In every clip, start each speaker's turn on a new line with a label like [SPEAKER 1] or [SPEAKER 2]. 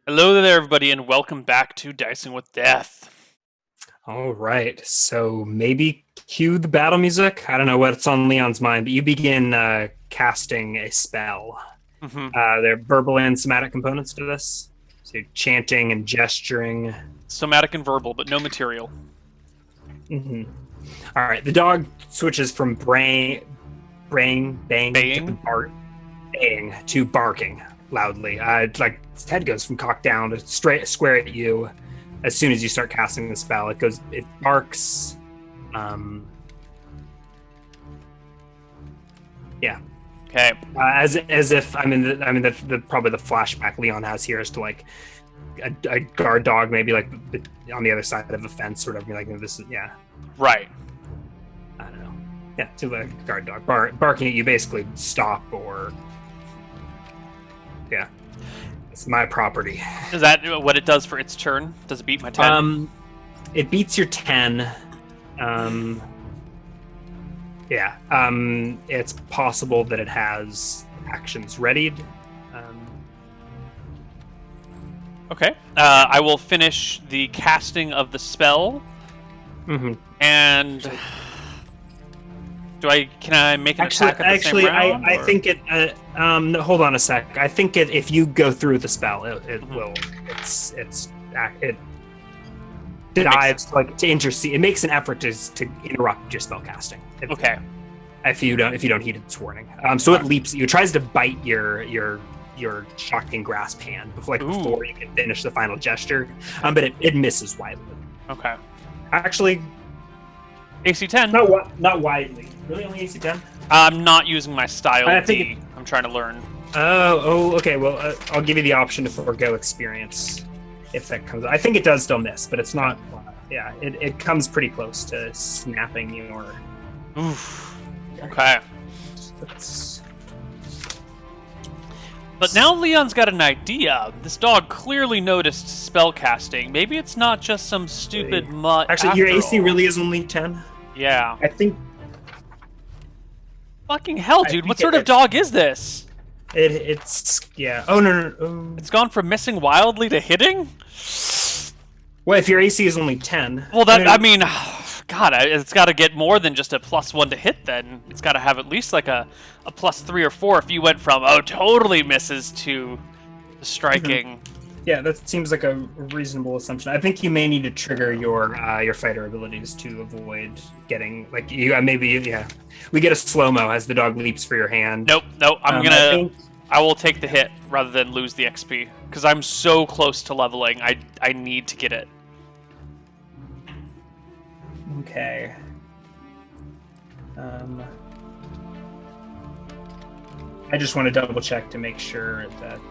[SPEAKER 1] Hello there, everybody, and welcome back to Dicing with Death.
[SPEAKER 2] All right, so maybe cue the battle music. I don't know what's on Leon's mind, but you begin casting a spell.
[SPEAKER 1] hmm
[SPEAKER 2] There are verbal and somatic components to this. So you're chanting and gesturing.
[SPEAKER 1] Somatic and verbal, but no material.
[SPEAKER 2] hmm All right, the dog switches from bang
[SPEAKER 1] Baying?
[SPEAKER 2] baying to barking loudly. Like its head goes from cocked down to straight square at you. As soon as you start casting the spell, it barks. Yeah,
[SPEAKER 1] Okay.
[SPEAKER 2] as if the probably the flashback Leon has here is to like a guard dog maybe like on the other side of a fence or whatever. Like this is
[SPEAKER 1] Right.
[SPEAKER 2] I don't know. Yeah, to the guard dog barking at you, basically stop or yeah. It's my property.
[SPEAKER 1] Is that what it does for its turn? Does it beat my 10?
[SPEAKER 2] It beats your 10. Yeah. It's possible that it has actions readied.
[SPEAKER 1] Okay. I will finish the casting of the spell.
[SPEAKER 2] Mhm.
[SPEAKER 1] And can I make an attack at the same round?
[SPEAKER 2] I think it. Hold on a sec. I think if you go through the spell, it will. It dives like to intercede. It makes an effort to interrupt your spell casting.
[SPEAKER 1] Okay.
[SPEAKER 2] If you don't heed its warning, so it leaps at you. It tries to bite your shocking grasp hand before you can finish the final gesture, but it misses widely.
[SPEAKER 1] Okay.
[SPEAKER 2] Actually,
[SPEAKER 1] AC 10.
[SPEAKER 2] not widely. Really, only AC 10.
[SPEAKER 1] I'm not using my style
[SPEAKER 2] I think
[SPEAKER 1] D. I'm trying to learn.
[SPEAKER 2] Okay. Well, I'll give you the option to forego experience if that comes. I think it does still miss, but it's not. Yeah, it comes pretty close to snapping your.
[SPEAKER 1] Oof. Okay.
[SPEAKER 2] That's...
[SPEAKER 1] But now Leon's got an idea. This dog clearly noticed spell casting. Maybe it's not just some stupid mutt.
[SPEAKER 2] Actually, your AC really is only 10.
[SPEAKER 1] Yeah.
[SPEAKER 2] I think.
[SPEAKER 1] Fucking hell, dude! What sort of dog is this?
[SPEAKER 2] It's yeah. Oh no.
[SPEAKER 1] It's gone from missing wildly to hitting.
[SPEAKER 2] Well, if your AC is only 10.
[SPEAKER 1] Well, I mean, God, it's got to get more than just a +1 to hit. Then it's got to have at least like a +3 or 4. If you went from totally misses to striking.
[SPEAKER 2] Yeah, that seems like a reasonable assumption. I think you may need to trigger your fighter abilities to avoid getting like you We get a slow-mo as the dog leaps for your hand.
[SPEAKER 1] Nope. I will take the hit rather than lose the XP because I'm so close to leveling. I need to get it.
[SPEAKER 2] Okay. I just want to double check to make sure that.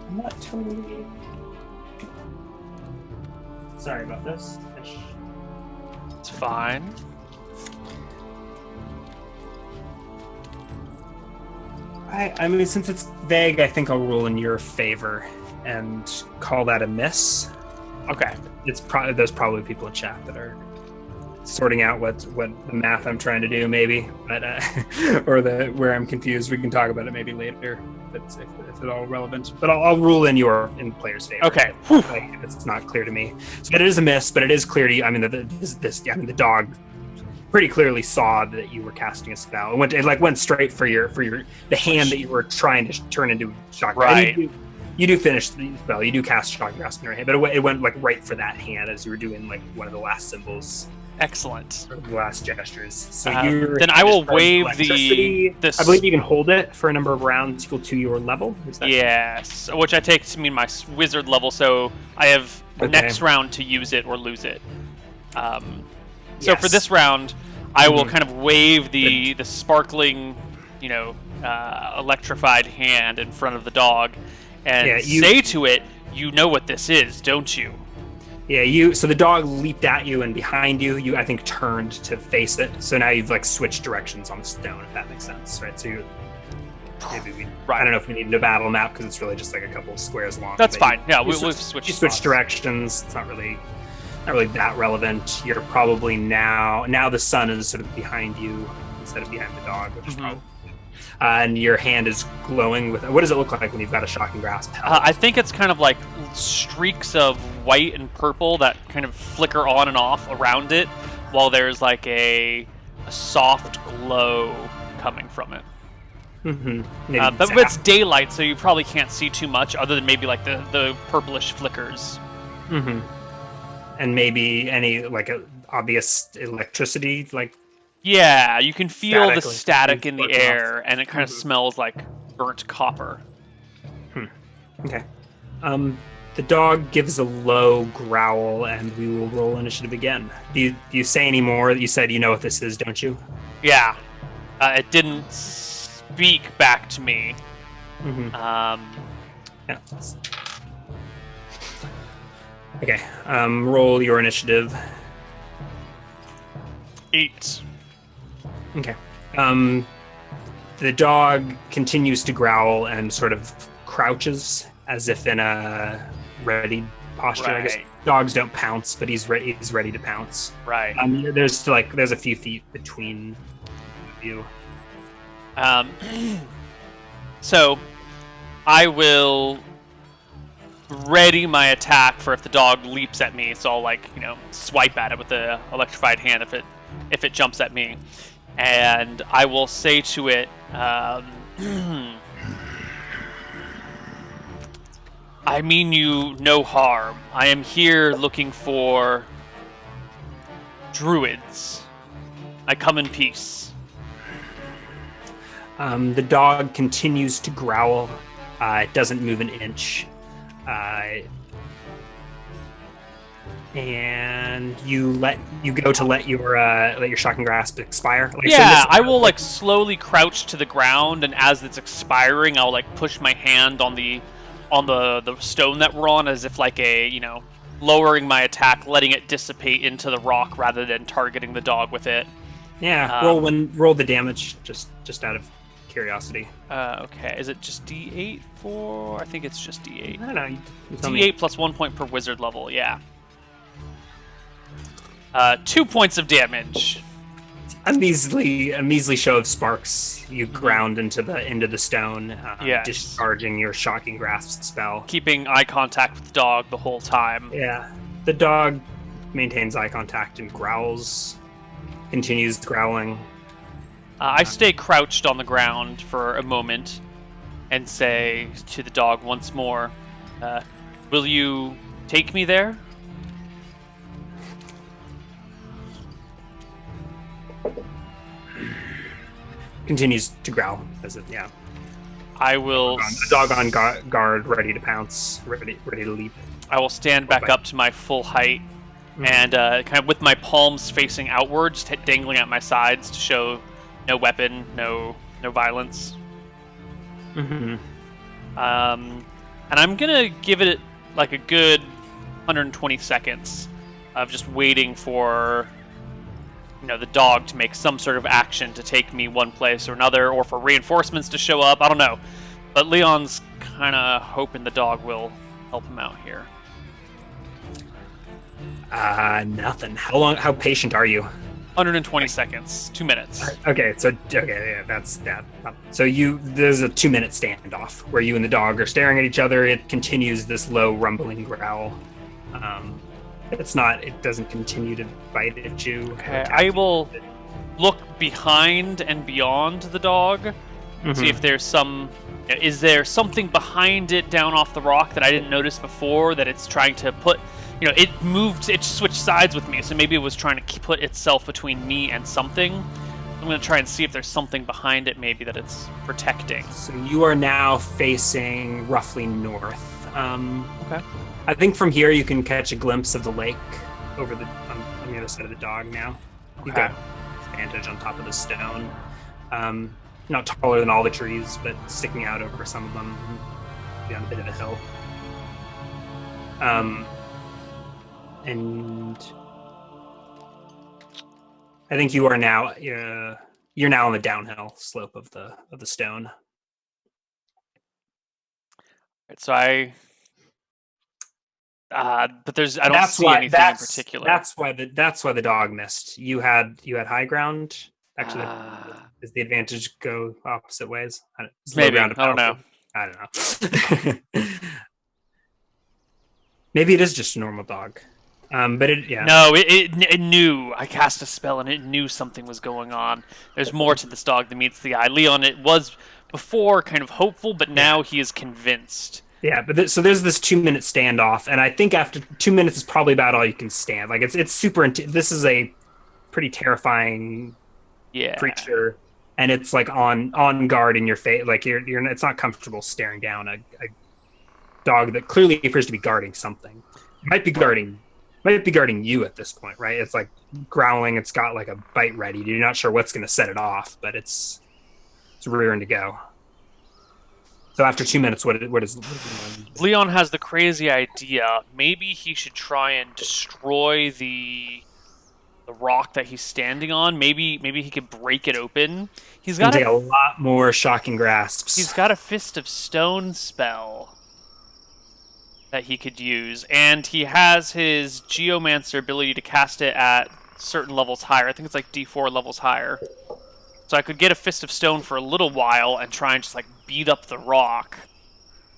[SPEAKER 2] I'm not totally. Sorry about this.
[SPEAKER 1] It's fine.
[SPEAKER 2] I mean, since it's vague, I think I'll rule in your favor and call that a miss.
[SPEAKER 1] Okay.
[SPEAKER 2] There's probably people in chat that are sorting out what the math I'm trying to do, maybe, but or where I'm confused. We can talk about it maybe later if it's at all relevant. But I'll rule in player's favor.
[SPEAKER 1] Okay.
[SPEAKER 2] If it's not clear to me, so it is a miss, but it is clear to you. I mean, the dog pretty clearly saw that you were casting a spell. It went straight for the hand that you were trying to turn into shock.
[SPEAKER 1] Right.
[SPEAKER 2] You do finish the spell. You do cast shock grasp in your hand, but it went like right for that hand as you were doing like one of the last symbols.
[SPEAKER 1] Excellent.
[SPEAKER 2] The last gestures. So
[SPEAKER 1] then I will wave this.
[SPEAKER 2] I believe you can hold it for a number of rounds equal to your level.
[SPEAKER 1] Yes, which I take to mean my wizard level. So I have next round to use it or lose it. So for this round, I will kind of wave the sparkling, electrified hand in front of the dog, and say to it, "You know what this is, don't you?"
[SPEAKER 2] Yeah, so the dog leaped at you, and behind you, I think turned to face it. So now you've like switched directions on the stone, if that makes sense, right? So I don't know if we need a battle map because it's really just like a couple of squares long.
[SPEAKER 1] That's fine. Yeah, we've switched.
[SPEAKER 2] You switched directions. It's not really that relevant. You're probably now the sun is sort of behind you instead of behind the dog, which is probably. And your hand is glowing with. What does it look like when you've got a shocking grasp?
[SPEAKER 1] I think it's kind of like streaks of white and purple that kind of flicker on and off around it, while there's like a soft glow coming from it. But it's daylight, so you probably can't see too much, other than maybe like the purplish flickers.
[SPEAKER 2] And maybe any like a obvious electricity, like.
[SPEAKER 1] Yeah, you can feel the static in the air, and it kind of smells like burnt copper.
[SPEAKER 2] Okay. The dog gives a low growl, and we will roll initiative again. Do you say any more? You said you know what this is, don't you?
[SPEAKER 1] Yeah. It didn't speak back to me.
[SPEAKER 2] Yeah. Okay. Roll your initiative.
[SPEAKER 1] 8.
[SPEAKER 2] Okay. The dog continues to growl and sort of crouches as if in a ready posture. Right. I guess dogs don't pounce, but he's ready to pounce.
[SPEAKER 1] Right.
[SPEAKER 2] There's a few feet between you.
[SPEAKER 1] So I will ready my attack for if the dog leaps at me. So I'll swipe at it with the electrified hand if it jumps at me. And I will say to it, I mean you no harm. I am here looking for druids. I come in peace.
[SPEAKER 2] The dog continues to growl. It doesn't move an inch. And you let your shocking grasp expire.
[SPEAKER 1] I will slowly crouch to the ground, and as it's expiring, I'll push my hand on the stone that we're on, as if lowering my attack, letting it dissipate into the rock rather than targeting the dog with it.
[SPEAKER 2] Yeah, roll the damage just out of curiosity.
[SPEAKER 1] Okay, is it just D8 for? I think it's just D8.
[SPEAKER 2] I don't know.
[SPEAKER 1] D8 plus 1 point per wizard level. Yeah. 2 points of damage.
[SPEAKER 2] A measly show of sparks. You ground into the stone, discharging your shocking grasp spell.
[SPEAKER 1] Keeping eye contact with the dog the whole time.
[SPEAKER 2] Yeah. The dog maintains eye contact and growls. Continues growling.
[SPEAKER 1] I stay crouched on the ground for a moment and say to the dog once more, will you take me there?
[SPEAKER 2] Continues to growl as if, yeah.
[SPEAKER 1] I will.
[SPEAKER 2] A dog on guard, ready to pounce, ready to leap.
[SPEAKER 1] I will stand back up to my full height and kind of with my palms facing outwards, dangling at my sides to show no weapon, no violence. And I'm gonna give it a good 120 seconds of just waiting for the dog to make some sort of action to take me one place or another, or for reinforcements to show up. I don't know. But Leon's kind of hoping the dog will help him out here.
[SPEAKER 2] Nothing. How patient are you?
[SPEAKER 1] 120 seconds. 2 minutes.
[SPEAKER 2] That's that. So there's a 2-minute standoff where you and the dog are staring at each other. It continues this low rumbling growl. It doesn't continue to bite at you.
[SPEAKER 1] Okay, I will look behind and beyond the dog, see if there's is there something behind it down off the rock that I didn't notice before that it's trying to put, it switched sides with me, so maybe it was trying to put itself between me and something. I'm going to try and see if there's something behind it maybe that it's protecting.
[SPEAKER 2] So you are now facing roughly north.
[SPEAKER 1] Okay.
[SPEAKER 2] I think from here you can catch a glimpse of the lake on the other side of the dog now. You've got vantage on top of the stone. Not taller than all the trees, but sticking out over some of them beyond a bit of a hill. And I think you are now you're now on the downhill slope of the stone.
[SPEAKER 1] Right, so but I don't see anything in particular.
[SPEAKER 2] That's why the dog missed. You had high ground. Actually, does the advantage go opposite ways?
[SPEAKER 1] Maybe. I don't know.
[SPEAKER 2] I don't know. Maybe it is just a normal dog. But
[SPEAKER 1] No, it knew. I cast a spell and it knew something was going on. There's more to this dog than meets the eye. Leon, it was before kind of hopeful, but now he is convinced.
[SPEAKER 2] Yeah, but so there's this 2-minute standoff, and I think after 2 minutes is probably about all you can stand. Like it's super. This is a pretty terrifying creature, and it's like on guard in your face. Like you're it's not comfortable staring down a dog that clearly appears to be guarding something. It might be guarding you at this point, right? It's like growling. It's got like a bite ready. You're not sure what's going to set it off, but it's rearing to go. So after 2 minutes, what is
[SPEAKER 1] Leon has the crazy idea. Maybe he should try and destroy the rock that he's standing on. Maybe he could break it open. He's got
[SPEAKER 2] take a lot more shocking grasps.
[SPEAKER 1] He's got a Fist of Stone spell that he could use, and he has his Geomancer ability to cast it at certain levels higher. I think it's like D4 levels higher. So I could get a Fist of Stone for a little while and try and just like beat up the rock.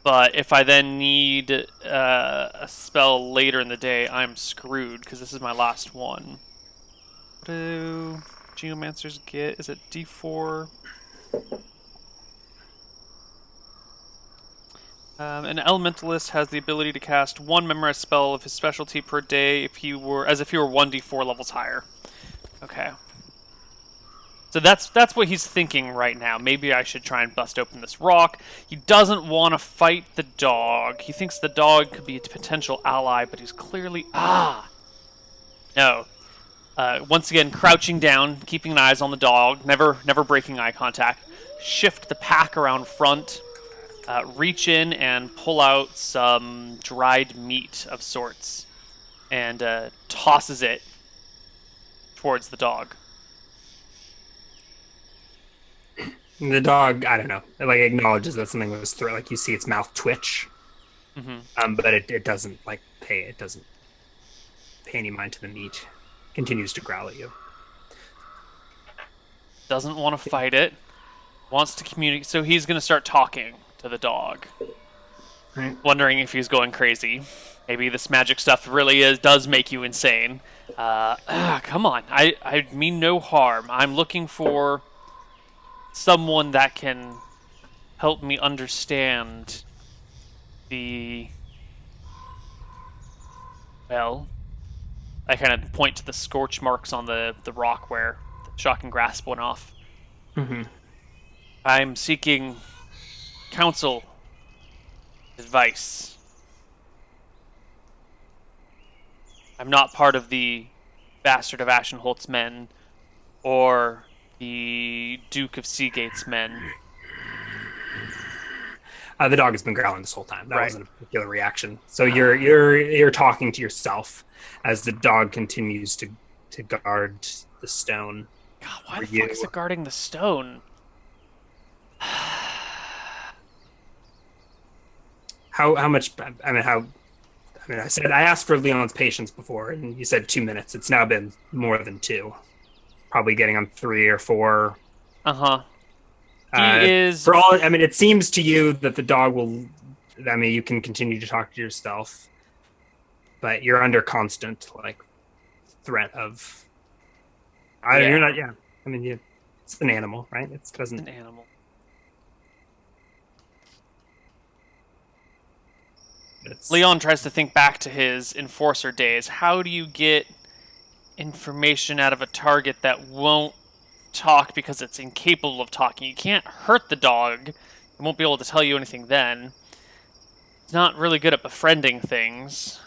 [SPEAKER 1] But if I then need a spell later in the day, I'm screwed because this is my last one. What do Geomancers get? Is it D4? An Elementalist has the ability to cast one memorized spell of his specialty per day if he were 1d4 levels higher. Okay. So that's what he's thinking right now. Maybe I should try and bust open this rock. He doesn't want to fight the dog. He thinks the dog could be a potential ally, but he's clearly... No. Once again, crouching down, keeping eyes on the dog, never breaking eye contact. Shift the pack around front. Reach in and pull out some dried meat of sorts. And tosses it towards the dog.
[SPEAKER 2] The dog, I don't know, it like acknowledges that something was thrown. Like you see its mouth twitch, but it doesn't like pay. It doesn't pay any mind to the meat. Continues to growl at you.
[SPEAKER 1] Doesn't want to fight it. Wants to communicate. So he's going to start talking to the dog,
[SPEAKER 2] right.
[SPEAKER 1] Wondering if he's going crazy. Maybe this magic stuff really does make you insane. Come on, I mean no harm. I'm looking for someone that can help me understand well, I kind of point to the scorch marks on the rock where the shocking grasp went off. I'm seeking counsel, advice. I'm not part of the Bastard of Ashenholt's men or the Duke of Seagate's men.
[SPEAKER 2] The dog has been growling this whole time. That wasn't a particular reaction. So you're talking to yourself as the dog continues to guard the stone.
[SPEAKER 1] God, why the fuck is it guarding the stone?
[SPEAKER 2] How much? I asked for Leon's patience before, and you said 2 minutes. It's now been more than 2. Probably getting on 3 or 4.
[SPEAKER 1] He is...
[SPEAKER 2] For all, it seems to you that the dog will... you can continue to talk to yourself, but you're under constant, threat of... You're not... Yeah. It's an animal, right? It's an
[SPEAKER 1] animal. Leon tries to think back to his Enforcer days. How do you get information out of a target that won't talk because it's incapable of talking? You can't hurt the dog. It won't be able to tell you anything then. It's not really good at befriending things.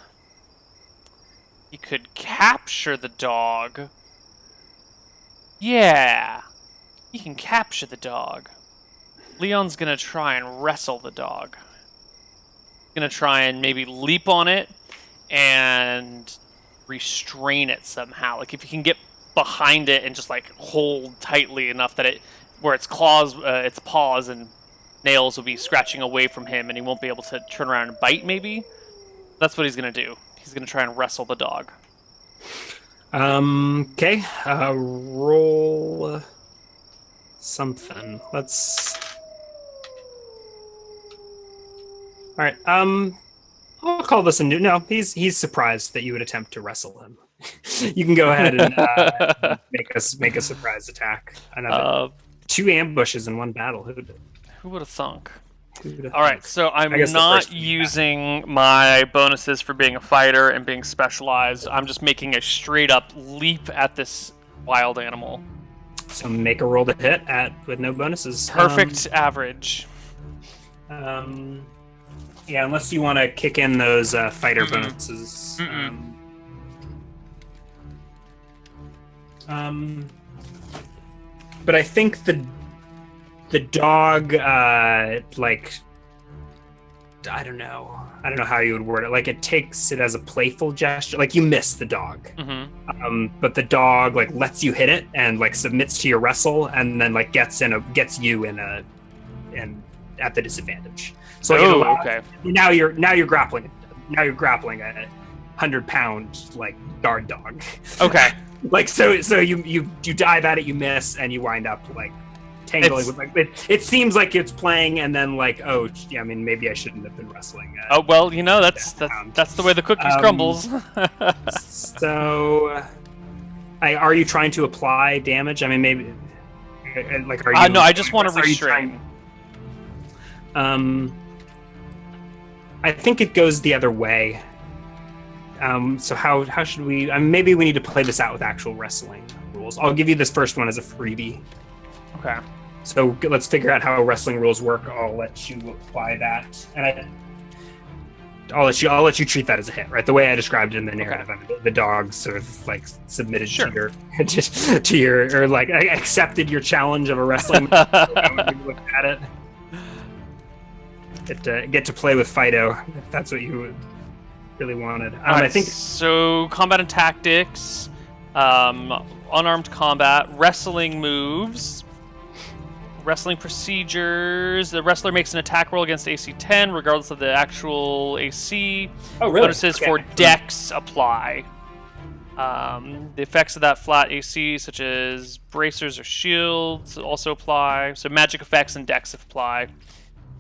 [SPEAKER 1] You could capture the dog. Yeah. You can capture the dog. Leon's gonna try and wrestle the dog. Gonna try and maybe leap on it and restrain it somehow. Like if you can get behind it and just like hold tightly enough that where its claws, its paws and nails will be scratching away from him, and he won't be able to turn around and bite. Maybe that's what he's gonna do. He's gonna try and wrestle the dog.
[SPEAKER 2] Okay. Roll something. Let's. All right. I'll call this a new. No, he's surprised that you would attempt to wrestle him. You can go ahead and make a surprise attack. Another 2 ambushes in one battle.
[SPEAKER 1] Who would have thunk? All right, so I'm not using my bonuses for being a fighter and being specialized. I'm just making a straight up leap at this wild animal.
[SPEAKER 2] So make a roll to hit with no bonuses.
[SPEAKER 1] Perfect average.
[SPEAKER 2] Yeah, unless you want to kick in those fighter bonuses. But I think the dog, like, I don't know how you would word it. Like, it takes it as a playful gesture. Like, you miss the dog, but the dog like lets you hit it and like submits to your wrestle, and then like gets you in at the disadvantage. So okay. Now you're grappling. Now you're grappling a 100-pound like guard dog.
[SPEAKER 1] Okay.
[SPEAKER 2] Like so you dive at it, you miss, and you wind up like tangling with like it seems like it's playing, and then like, oh yeah, I mean maybe I shouldn't have been wrestling.
[SPEAKER 1] Oh well, you know that's the way the cookies crumbles.
[SPEAKER 2] So, are you trying to apply damage? I mean maybe like are you?
[SPEAKER 1] No, I just want to restrain.
[SPEAKER 2] I think it goes the other way. So how should we? Maybe we need to play this out with actual wrestling rules. I'll give you this first one as a freebie.
[SPEAKER 1] Okay.
[SPEAKER 2] So let's figure out how wrestling rules work. I'll let you apply that, and I'll let you treat that as a hit, right? The way I described it in the narrative. Okay. I mean, the dog sort of like submitted to your or like accepted your challenge of a wrestling. When you look at it. Get to play with Fido if that's what you really wanted.
[SPEAKER 1] I think so. Combat and tactics, unarmed combat, wrestling moves, wrestling procedures. The wrestler makes an attack roll against AC 10, regardless of the actual AC.
[SPEAKER 2] Oh, really?
[SPEAKER 1] Bonuses for Dex apply. The effects of that flat AC, such as bracers or shields, also apply. So magic effects and Dex apply.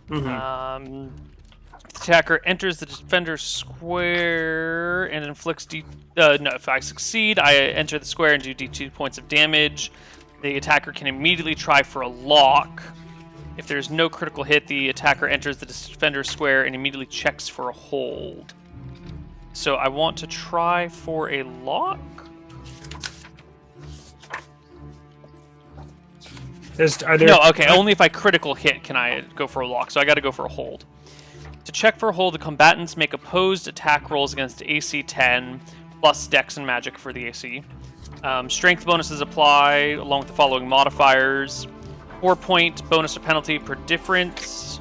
[SPEAKER 1] The attacker enters the defender's square and inflicts if I succeed, I enter the square and do D2 points of damage. The attacker can immediately try for a lock. If there's no critical hit, the attacker enters the defender's square and immediately checks for a hold. So I want to try for a lock. Only if I critical hit can I go for a lock, so I got to go for a hold. To check for a hold, the combatants make opposed attack rolls against AC 10, plus Dex and Magic for the AC. Strength bonuses apply, along with the following modifiers. 4-point bonus or penalty per difference.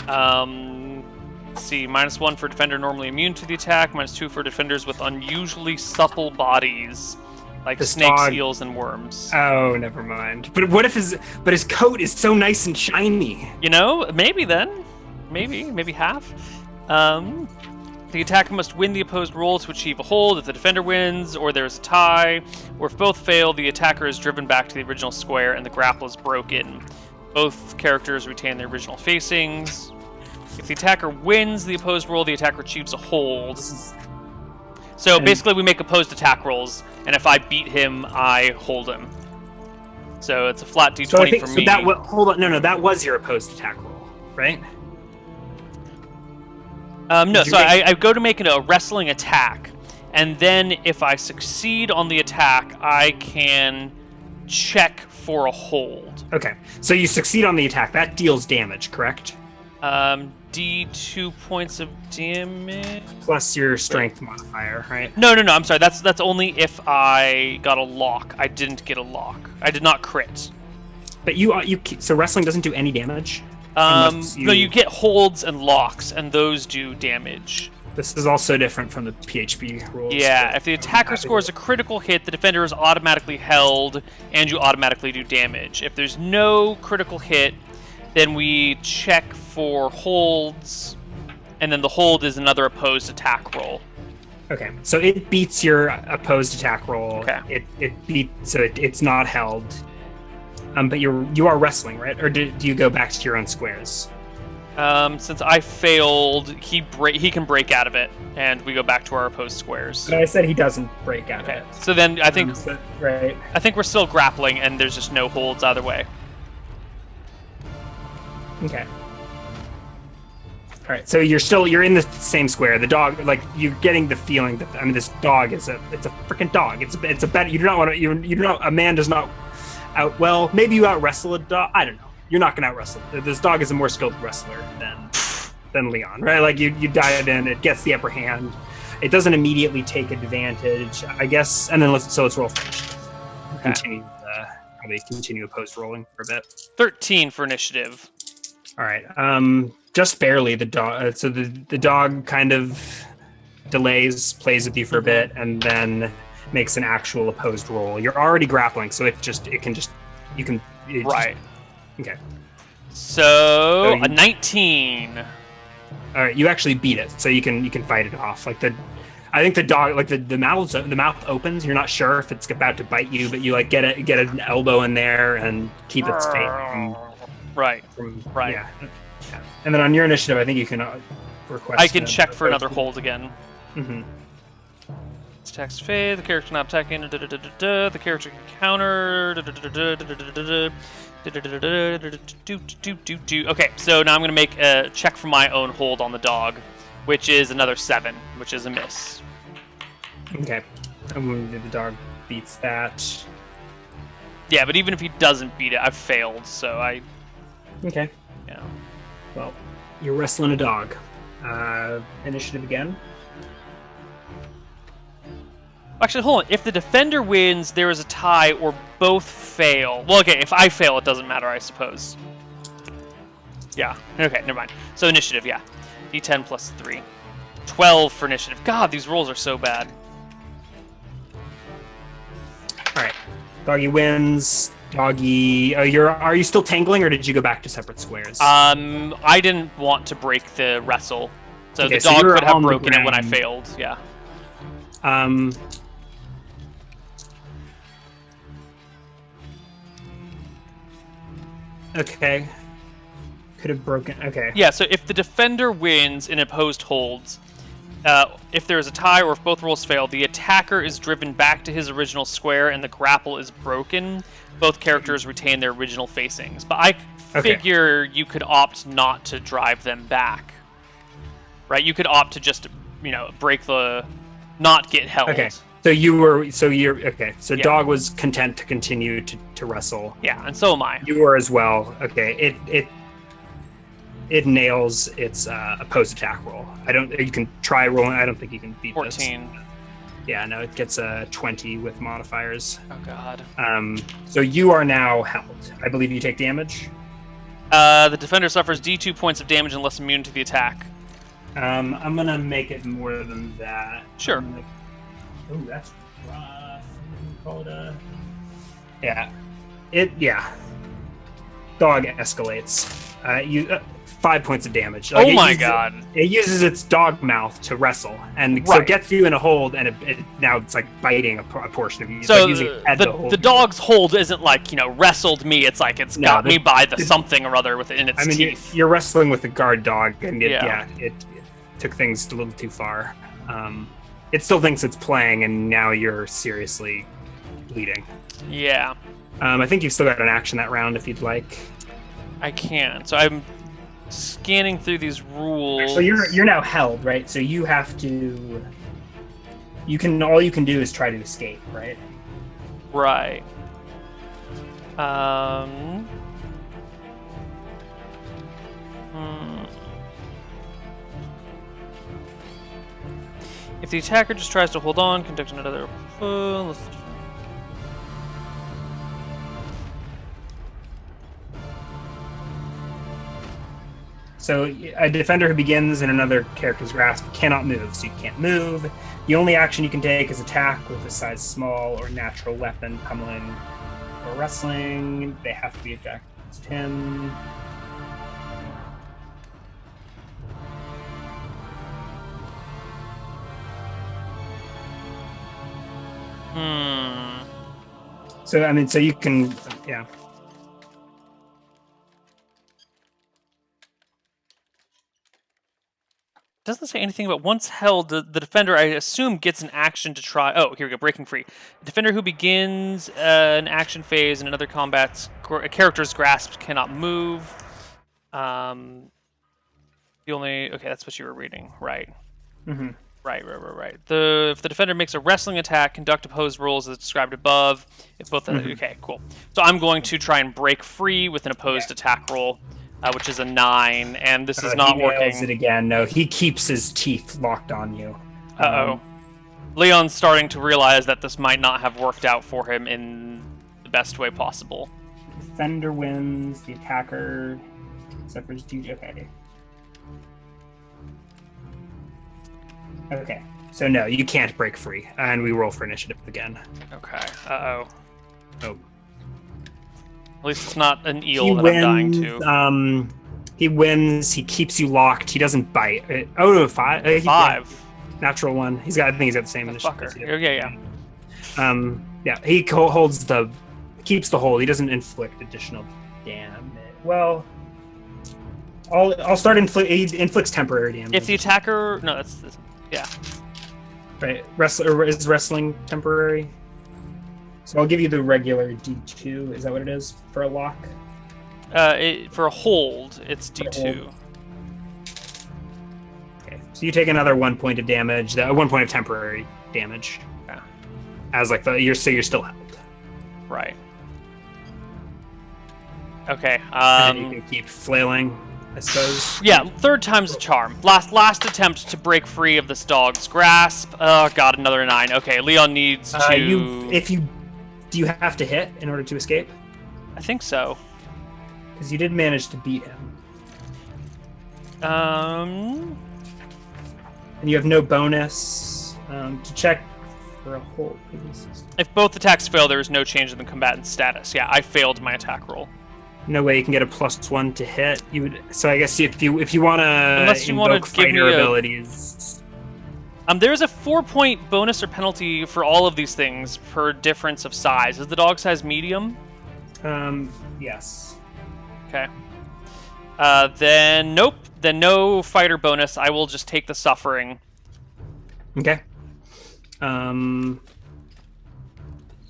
[SPEAKER 1] Let's see, -1 for defender normally immune to the attack, -2 for defenders with unusually supple bodies. Like snakes, eels, and worms.
[SPEAKER 2] Oh, never mind. But what if his coat is so nice and shiny?
[SPEAKER 1] You know, maybe then. Maybe half. The attacker must win the opposed roll to achieve a hold. If the defender wins, or there's a tie, or if both fail, the attacker is driven back to the original square and the grapple is broken. Both characters retain their original facings. If the attacker wins the opposed roll, the attacker achieves a hold. So basically we make opposed attack rolls, and if I beat him, I hold him. So it's a flat D20 for me.
[SPEAKER 2] Hold on, no, that was your opposed attack roll, right?
[SPEAKER 1] No, so I go to make a wrestling attack, and then if I succeed on the attack, I can check for a hold.
[SPEAKER 2] Okay, so you succeed on the attack. That deals damage, correct?
[SPEAKER 1] D2 points of damage
[SPEAKER 2] plus your strength modifier, right?
[SPEAKER 1] No. I'm sorry. That's only if I got a lock. I didn't get a lock. I did not crit.
[SPEAKER 2] But so wrestling doesn't do any damage.
[SPEAKER 1] No, you get holds and locks, and those do damage.
[SPEAKER 2] This is also different from the PHP rules.
[SPEAKER 1] Yeah, if the attacker scores a critical hit, the defender is automatically held, and you automatically do damage. If there's no critical hit, then we check for holds, and then the hold is another opposed attack roll.
[SPEAKER 2] Okay, so it beats your opposed attack roll.
[SPEAKER 1] Okay.
[SPEAKER 2] It's not held. But you are wrestling, right? Or do you go back to your own squares?
[SPEAKER 1] Since I failed, he can break out of it, and we go back to our opposed squares.
[SPEAKER 2] But I said he doesn't break out of it.
[SPEAKER 1] So then I think
[SPEAKER 2] right.
[SPEAKER 1] I think we're still grappling, and there's just no holds either way.
[SPEAKER 2] Okay. All right. So you're in the same square. The dog, like, you're getting the feeling that this dog it's a freaking dog. It's a better. You do not want to. You do not. A man does not out. Well, maybe you out wrestle a dog. I don't know. You're not gonna out wrestle. This dog is a more skilled wrestler than Leon, right? Like you dive in, it gets the upper hand. It doesn't immediately take advantage, I guess. And then let's roll first. Okay. Continue opposed rolling for a bit.
[SPEAKER 1] 13 for initiative.
[SPEAKER 2] All right. Just barely. The dog. So the dog kind of plays with you for a bit, and then makes an actual opposed roll. You're already grappling, so right. Okay.
[SPEAKER 1] So a 19.
[SPEAKER 2] All right, you actually beat it, so you can fight it off. I think the dog, like the mouth opens. You're not sure if it's about to bite you, but you like get an elbow in there and keep its fate.
[SPEAKER 1] Right.
[SPEAKER 2] Yeah. And then on your initiative, I think you can request.
[SPEAKER 1] I can check for another hold again.
[SPEAKER 2] Mm-hmm.
[SPEAKER 1] It's text fade. The character not attacking. The character can counter. Okay, so now I'm going to make a check for my own hold on the dog, which is another 7, which is a miss.
[SPEAKER 2] Okay. The dog beats that.
[SPEAKER 1] Yeah, but even if he doesn't beat it, I've failed, so I...
[SPEAKER 2] Okay.
[SPEAKER 1] Yeah.
[SPEAKER 2] Well, you're wrestling a dog. Initiative again.
[SPEAKER 1] Actually, hold on. If the defender wins, there is a tie, or both fail. Well, okay, if I fail, it doesn't matter, I suppose. Yeah. Okay, never mind. So initiative, yeah. D10 plus 3. 12 for initiative. God, these rolls are so bad.
[SPEAKER 2] All right. Doggy wins. Doggy, are you still tangling, or did you go back to separate squares?
[SPEAKER 1] I didn't want to break the wrestle, so
[SPEAKER 2] okay,
[SPEAKER 1] the dog could have broken it when I
[SPEAKER 2] ground.
[SPEAKER 1] failed. Yeah.
[SPEAKER 2] Okay. Could have broken. Okay.
[SPEAKER 1] Yeah. So if the defender wins and opposed holds, if there is a tie or if both rolls fail, the attacker is driven back to his original square and the grapple is broken. Both characters retain their original facings. But I figure you could opt not to drive them back. Right? You could opt to just, break not get held.
[SPEAKER 2] Okay. So So dog was content to continue to wrestle.
[SPEAKER 1] Yeah, and so am I.
[SPEAKER 2] You were as well. Okay. It nails its opposed attack roll. You can try rolling. I don't think you can beat
[SPEAKER 1] 14.
[SPEAKER 2] This. Yeah, no, it gets a 20 with modifiers.
[SPEAKER 1] Oh god.
[SPEAKER 2] So you are now held. I believe you take damage.
[SPEAKER 1] The defender suffers D2 points of damage unless immune to the attack.
[SPEAKER 2] I'm gonna make it more than that.
[SPEAKER 1] Sure.
[SPEAKER 2] Oh, that's rough. Call it a. Dog escalates. 5 points of damage.
[SPEAKER 1] Like, oh my god!
[SPEAKER 2] It uses its dog mouth to wrestle, and so it gets you in a hold, and now it's like biting a portion of you.
[SPEAKER 1] So
[SPEAKER 2] like
[SPEAKER 1] the dog's hold isn't like wrestled me. It's like it's got me by the something or other within its teeth.
[SPEAKER 2] You're wrestling with a guard dog, and it took things a little too far. It still thinks it's playing, and now you're seriously bleeding.
[SPEAKER 1] Yeah.
[SPEAKER 2] I think you've still got an action that round if you'd like.
[SPEAKER 1] I can. So I'm scanning through these rules.
[SPEAKER 2] So you're now held, right? So you have to. All you can do is try to escape, right?
[SPEAKER 1] Right. If the attacker just tries to hold on, conduct another.
[SPEAKER 2] So a defender who begins in another character's grasp cannot move, so you can't move. The only action you can take is attack with a size small or natural weapon, pummeling or wrestling. They have to be attacked against him. So, I mean, so you can, yeah.
[SPEAKER 1] Doesn't say anything about once held, the defender, I assume, gets an action to try. Oh, here we go, breaking free. A defender who begins an action phase in another combat's a character's grasp cannot move. The only, okay, that's what you were reading, right?
[SPEAKER 2] Mm-hmm.
[SPEAKER 1] Right. If the defender makes a wrestling attack, conduct opposed rolls as described above. If both, okay, cool. So I'm going to try and break free with an opposed attack roll, which is a 9, and this is not working.
[SPEAKER 2] He nails it again. No, he keeps his teeth locked on you.
[SPEAKER 1] Leon's starting to realize that this might not have worked out for him in the best way possible.
[SPEAKER 2] Defender wins. The attacker suffers duty. Okay. Okay, so no, you can't break free, and we roll for initiative again.
[SPEAKER 1] Okay. Oh.
[SPEAKER 2] At
[SPEAKER 1] least it's not an eel that I'm dying to.
[SPEAKER 2] He wins. He keeps you locked. He doesn't bite. Oh no, 5.
[SPEAKER 1] 5.
[SPEAKER 2] Natural 1. I think he's got the same initiative.
[SPEAKER 1] Yeah.
[SPEAKER 2] Yeah. He keeps the hold. He doesn't inflict additional damage. Well, I'll start he inflicts temporary damage.
[SPEAKER 1] If the attacker, no, that's. Yeah.
[SPEAKER 2] Right. Is wrestling temporary? So I'll give you the regular D2. Is that what it is for a lock?
[SPEAKER 1] For a hold, it's D2.
[SPEAKER 2] Okay. So you take another 1 point of damage. 1 point of temporary damage.
[SPEAKER 1] Yeah.
[SPEAKER 2] As like you're still held.
[SPEAKER 1] Right. Okay.
[SPEAKER 2] And then you can keep flailing, I suppose.
[SPEAKER 1] Yeah, third time's a charm. Last attempt to break free of this dog's grasp. Oh god, another 9. Okay, Leon needs to.
[SPEAKER 2] Do you have to hit in order to escape?
[SPEAKER 1] I think so.
[SPEAKER 2] Because you did manage to beat him.
[SPEAKER 1] And
[SPEAKER 2] you have no bonus to check for a hold.
[SPEAKER 1] If both attacks fail, there is no change in the combatant's status. Yeah, I failed my attack roll.
[SPEAKER 2] No way you can get a +1 to hit. You would. So I guess if you want to,
[SPEAKER 1] unless you want to give me
[SPEAKER 2] abilities.
[SPEAKER 1] There's a 4-point bonus or penalty for all of these things per difference of size. Is the dog size medium?
[SPEAKER 2] Yes.
[SPEAKER 1] Okay. Then nope. Then no fighter bonus. I will just take the suffering.
[SPEAKER 2] Okay.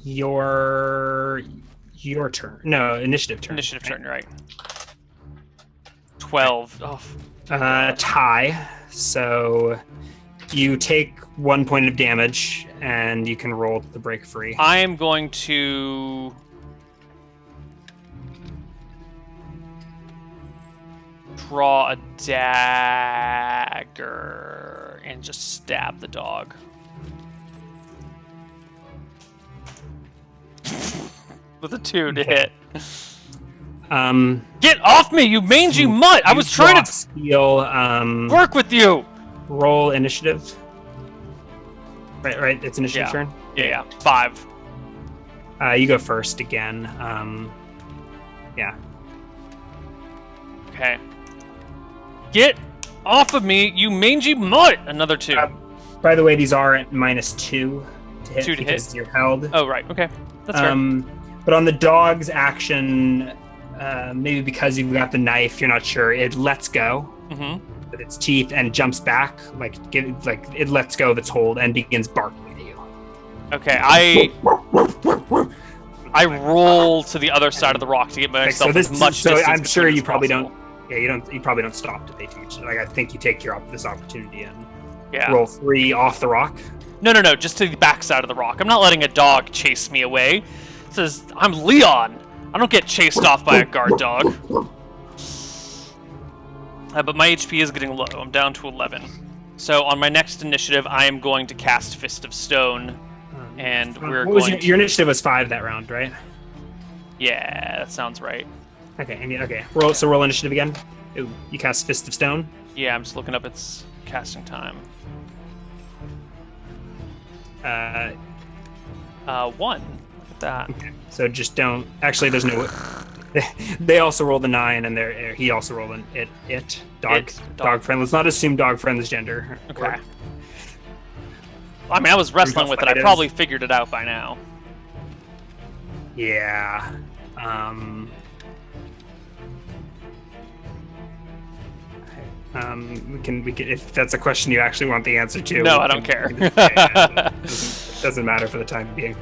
[SPEAKER 2] Your turn. No, initiative turn.
[SPEAKER 1] Initiative turn, right. 12. Oh.
[SPEAKER 2] Tie. So you take 1 point of damage, and you can roll the break free.
[SPEAKER 1] I am going to draw a dagger and just stab the dog. With a 2 to hit. Get off me, you mangy mutt! I was trying to
[SPEAKER 2] steal,
[SPEAKER 1] work with you!
[SPEAKER 2] Roll initiative. Right, it's initiative turn?
[SPEAKER 1] Yeah. 5.
[SPEAKER 2] You go first again. Yeah.
[SPEAKER 1] Okay. Get off of me, you mangy mutt! Another 2.
[SPEAKER 2] By the way, these are at -2 to hit
[SPEAKER 1] 2 to
[SPEAKER 2] because
[SPEAKER 1] hit.
[SPEAKER 2] you're held.
[SPEAKER 1] Oh, right. Okay. That's fair.
[SPEAKER 2] But on the dog's action, maybe because you've got the knife, you're not sure. It lets go with its teeth and jumps back, it lets go of its hold and begins barking at you.
[SPEAKER 1] Okay, I roll to the other side of the rock to get myself as much distance.
[SPEAKER 2] So I'm sure you
[SPEAKER 1] as
[SPEAKER 2] probably
[SPEAKER 1] possible.
[SPEAKER 2] don't. Yeah, you probably don't stop to pay too much. I think you take this opportunity and
[SPEAKER 1] Yeah.
[SPEAKER 2] Roll 3 off the rock.
[SPEAKER 1] No, just to the backside of the rock. I'm not letting a dog chase me away. It says, I'm Leon. I don't get chased off by a guard dog. But my HP is getting low. I'm down to 11. So on my next initiative, I am going to cast Fist of Stone. And we're going
[SPEAKER 2] Your initiative was 5 that round, right?
[SPEAKER 1] Yeah, that sounds right.
[SPEAKER 2] Okay, okay. Roll initiative again. Ooh, you cast Fist of Stone.
[SPEAKER 1] Yeah, I'm just looking up its casting time. 1. Look at that.
[SPEAKER 2] Okay. So just don't. Actually, there's no. They also rolled a 9, and he also rolled an dog friend. Let's not assume dog friend's gender.
[SPEAKER 1] Okay. I mean, I was wrestling with it. I probably figured it out by now.
[SPEAKER 2] Yeah. We can if that's a question you actually want the answer to.
[SPEAKER 1] No, I don't care.
[SPEAKER 2] Doesn't matter for the time being.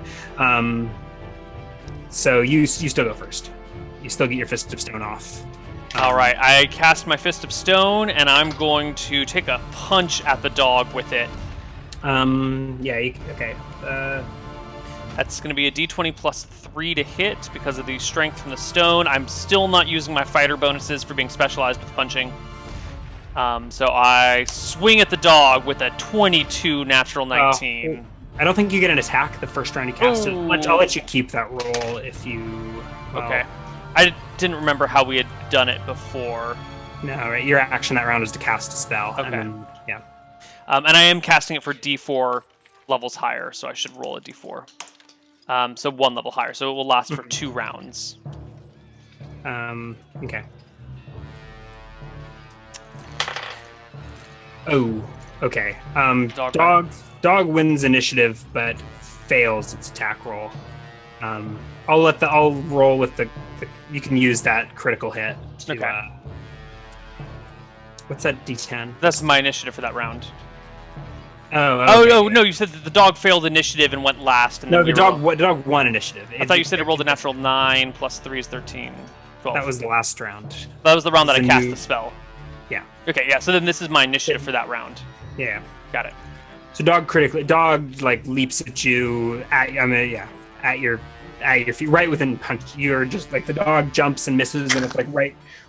[SPEAKER 2] So you still go first. You still get your Fist of Stone off.
[SPEAKER 1] All right, I cast my Fist of Stone, and I'm going to take a punch at the dog with it.
[SPEAKER 2] Yeah. Okay.
[SPEAKER 1] That's going to be a D20 plus 3 to hit because of the strength from the stone. I'm still not using my fighter bonuses for being specialized with punching. So I swing at the dog with a 22 natural 19.
[SPEAKER 2] I don't think you get an attack the first round you cast it. I'll let you keep that roll if you...
[SPEAKER 1] Okay. I didn't remember how we had done it before.
[SPEAKER 2] No, right. Your action that round is to cast a spell.
[SPEAKER 1] Okay.
[SPEAKER 2] And then, yeah.
[SPEAKER 1] And I am casting it for D4 levels higher, so I should roll a D4. So 1 level higher, so it will last for 2 rounds.
[SPEAKER 2] Okay. Oh, okay. Dog wins initiative, but fails its attack roll. I'll roll with the you can use that critical hit.
[SPEAKER 1] Okay.
[SPEAKER 2] What's that D10?
[SPEAKER 1] That's my initiative for that round.
[SPEAKER 2] Oh, okay.
[SPEAKER 1] No, you said that the dog failed initiative and went last. And
[SPEAKER 2] no,
[SPEAKER 1] then
[SPEAKER 2] the dog won initiative.
[SPEAKER 1] I thought you said it rolled a natural 9 plus 3 is 13. 12.
[SPEAKER 2] That was the last round.
[SPEAKER 1] That was the round that I cast the spell.
[SPEAKER 2] Yeah.
[SPEAKER 1] Okay, yeah, so then this is my initiative for that round.
[SPEAKER 2] Yeah.
[SPEAKER 1] Got it.
[SPEAKER 2] So dog like leaps at you at your feet, right within punch. You're just like the dog jumps and misses, and it's like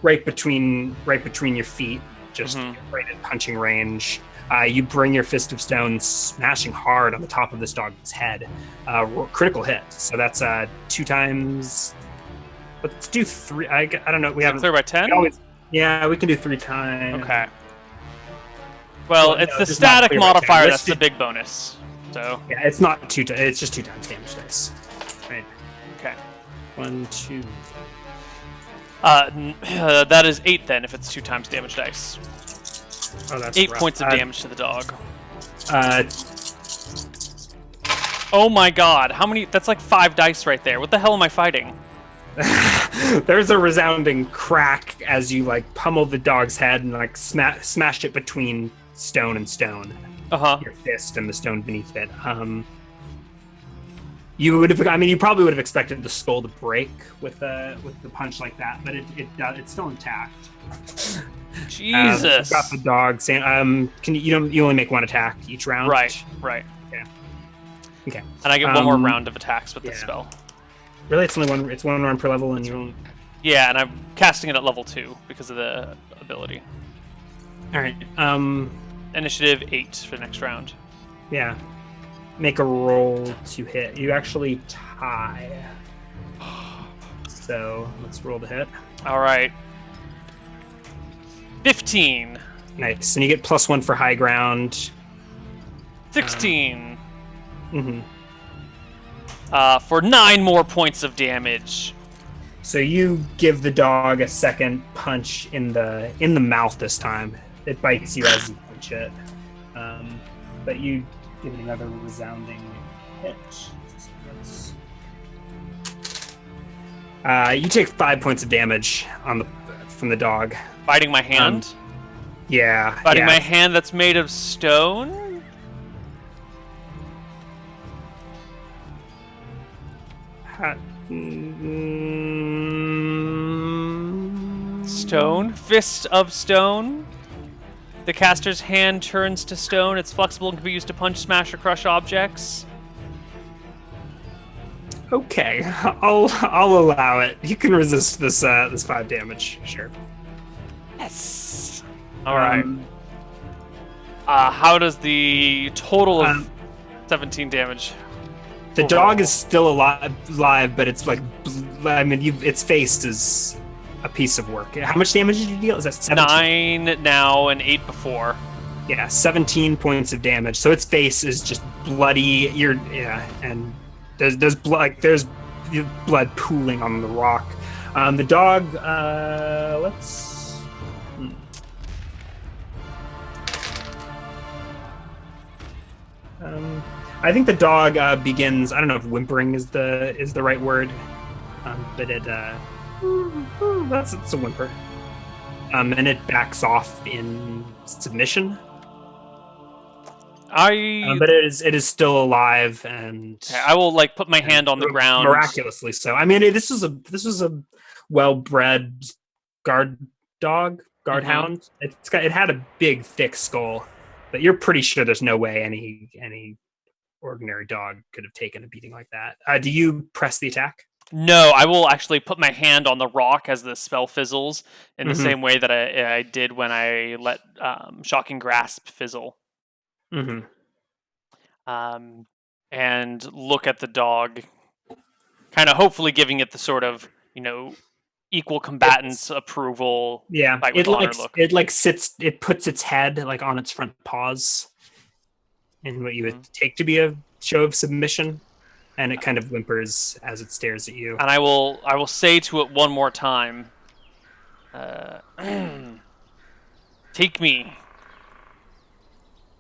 [SPEAKER 2] right between your feet, just right in punching range. You bring your Fist of Stone smashing hard on the top of this dog's head. Critical hit. So that's 2 times. Let's do 3. I don't know. We have
[SPEAKER 1] clear by 10.
[SPEAKER 2] Yeah, we can do 3 times.
[SPEAKER 1] Okay. Well, it's the static modifier that's the big bonus. So
[SPEAKER 2] yeah, it's not 2 times. It's just 2 times damage dice. Right.
[SPEAKER 1] Okay.
[SPEAKER 2] 1, 2.
[SPEAKER 1] That is 8 then. If it's 2 times damage dice.
[SPEAKER 2] Oh, that's
[SPEAKER 1] 8
[SPEAKER 2] rough.
[SPEAKER 1] points of damage to the dog. Oh my god! How many? That's like 5 dice right there. What the hell am I fighting?
[SPEAKER 2] There's a resounding crack as you like pummel the dog's head and like smash it between stone and stone. Your fist and the stone beneath it. You probably would have expected the skull to break with the punch like that, but it's still intact.
[SPEAKER 1] Jesus.
[SPEAKER 2] Got the dog saying, you only make 1 attack each round?
[SPEAKER 1] Right.
[SPEAKER 2] Okay.
[SPEAKER 1] And I get 1 more round of attacks with the spell.
[SPEAKER 2] Really, it's only 1. It's 1 round per level, and you.
[SPEAKER 1] Yeah, and I'm casting it at level 2 because of the ability.
[SPEAKER 2] All right.
[SPEAKER 1] Initiative 8 for the next round.
[SPEAKER 2] Yeah. Make a roll to hit. You actually tie. So let's roll the hit.
[SPEAKER 1] All right. 15.
[SPEAKER 2] Nice, and you get +1 for high ground.
[SPEAKER 1] 16. For 9 more points of damage.
[SPEAKER 2] So you give the dog a second punch in the mouth this time. It bites you as you punch it, but you give it another resounding hit. You take 5 points of damage from the dog.
[SPEAKER 1] Biting my hand?
[SPEAKER 2] Yeah.
[SPEAKER 1] Biting my hand that's made of stone? Stone? Fist of stone? The caster's hand turns to stone. It's flexible and can be used to punch, smash, or crush objects.
[SPEAKER 2] Okay, I'll allow it. You can resist this 5 damage. Sure.
[SPEAKER 1] Yes. All right. How does the total of 17 damage?
[SPEAKER 2] The dog is still alive, but it's like, its face is a piece of work. How much damage did you deal? Is that 17?
[SPEAKER 1] 9 now and 8 before.
[SPEAKER 2] Yeah, 17 points of damage. So its face is just bloody. And there's blood. Like, there's blood pooling on the rock. The dog. Let's. I think the dog begins. I don't know if whimpering is the right word, but it. That's a whimper. And it backs off in submission. But it is still alive, and
[SPEAKER 1] okay, I will like put my hand on the ground.
[SPEAKER 2] Miraculously so. I mean, this was a well-bred guardhound. It had a big, thick skull, but you're pretty sure there's no way any ordinary dog could have taken a beating like that. Do you press the attack?
[SPEAKER 1] No, I will actually put my hand on the rock as the spell fizzles in the same way that I did when I let Shocking Grasp fizzle.
[SPEAKER 2] Mm-hmm.
[SPEAKER 1] And look at the dog, kind of hopefully giving it the sort of, equal combatants approval.
[SPEAKER 2] Yeah, it puts its head like on its front paws in what you would take to be a show of submission. And it kind of whimpers as it stares at you.
[SPEAKER 1] And I will say to it one more time, take me,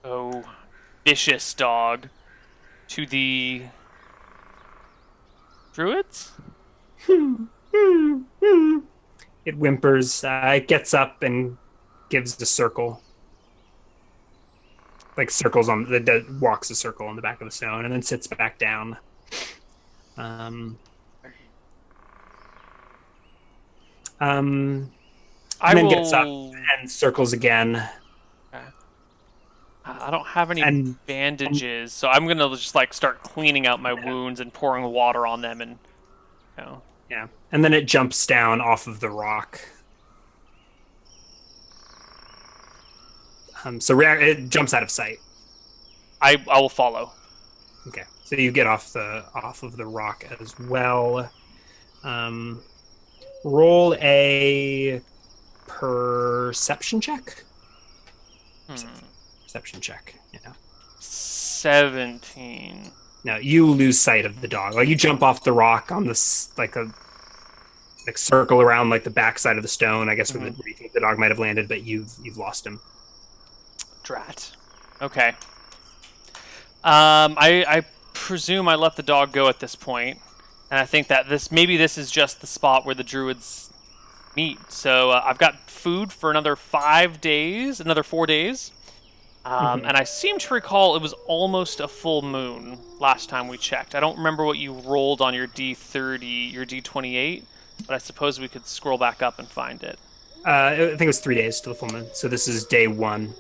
[SPEAKER 1] oh vicious dog, to the Druids?
[SPEAKER 2] It whimpers. It gets up and gives a circle. Like circles walks a circle on the back of the stone and then sits back down. And then gets up and circles again.
[SPEAKER 1] I don't have any bandages, so I'm gonna just like start cleaning out my wounds and pouring water on them, and
[SPEAKER 2] yeah. And then it jumps down off of the rock. So it jumps out of sight.
[SPEAKER 1] I will follow.
[SPEAKER 2] Okay, so you get off of the rock as well. Roll a perception check. Perception check. Yeah.
[SPEAKER 1] 17.
[SPEAKER 2] No, you lose sight of the dog. Like you jump off the rock on this circle around like the backside of the stone. I guess where you think the dog might have landed, but you've lost him.
[SPEAKER 1] Drat. Okay. I presume I let the dog go at this point, and I think that this is just the spot where the druids meet. So I've got food for another 4 days, and I seem to recall it was almost a full moon last time we checked. I don't remember what you rolled on your D30, your D28, but I suppose we could scroll back up and find it.
[SPEAKER 2] I think it was 3 days to the full moon, so this is day 1.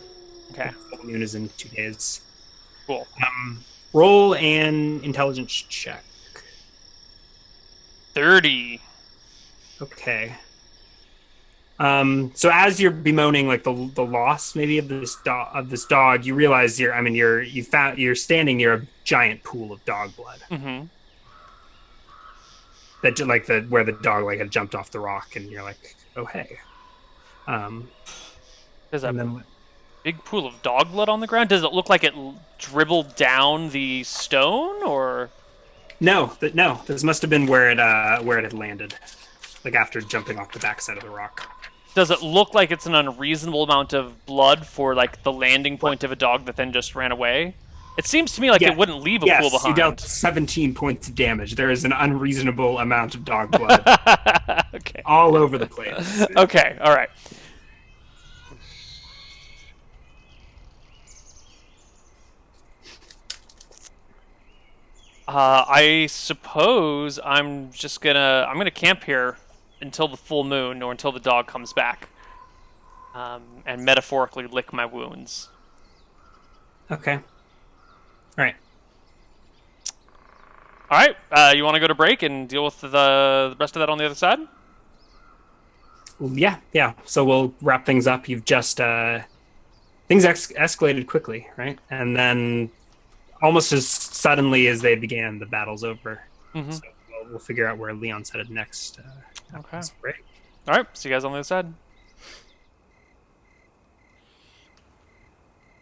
[SPEAKER 1] Okay.
[SPEAKER 2] The full moon is in 2 days.
[SPEAKER 1] Cool.
[SPEAKER 2] Roll an intelligence check.
[SPEAKER 1] 30.
[SPEAKER 2] Okay. So as you're bemoaning like the loss maybe of this dog, you realize you're standing near a giant pool of dog blood. Mm-hmm. That where the dog like had jumped off the rock, and you're like, oh hey.
[SPEAKER 1] There's a big pool of dog blood on the ground. Does it look like it dribbled down the stone, or?
[SPEAKER 2] No. This must have been where it had landed, like after jumping off the backside of the rock.
[SPEAKER 1] Does it look like it's an unreasonable amount of blood for like the landing point of a dog that then just ran away? It seems to me like it wouldn't leave a pool behind. Yes, you dealt
[SPEAKER 2] 17 points of damage. There is an unreasonable amount of dog blood.
[SPEAKER 1] Okay.
[SPEAKER 2] All over the place.
[SPEAKER 1] Okay, all right. I suppose I'm gonna camp here until the full moon or until the dog comes back, and metaphorically lick my wounds.
[SPEAKER 2] Okay. All right.
[SPEAKER 1] You want to go to break and deal with the rest of that on the other side?
[SPEAKER 2] Yeah. So we'll wrap things up. You've just things escalated quickly, right? And then almost as suddenly as they began, the battle's over. Mm-hmm. So we'll figure out where Leon's headed next.
[SPEAKER 1] Okay.
[SPEAKER 2] Break.
[SPEAKER 1] All right, see you guys on the other side.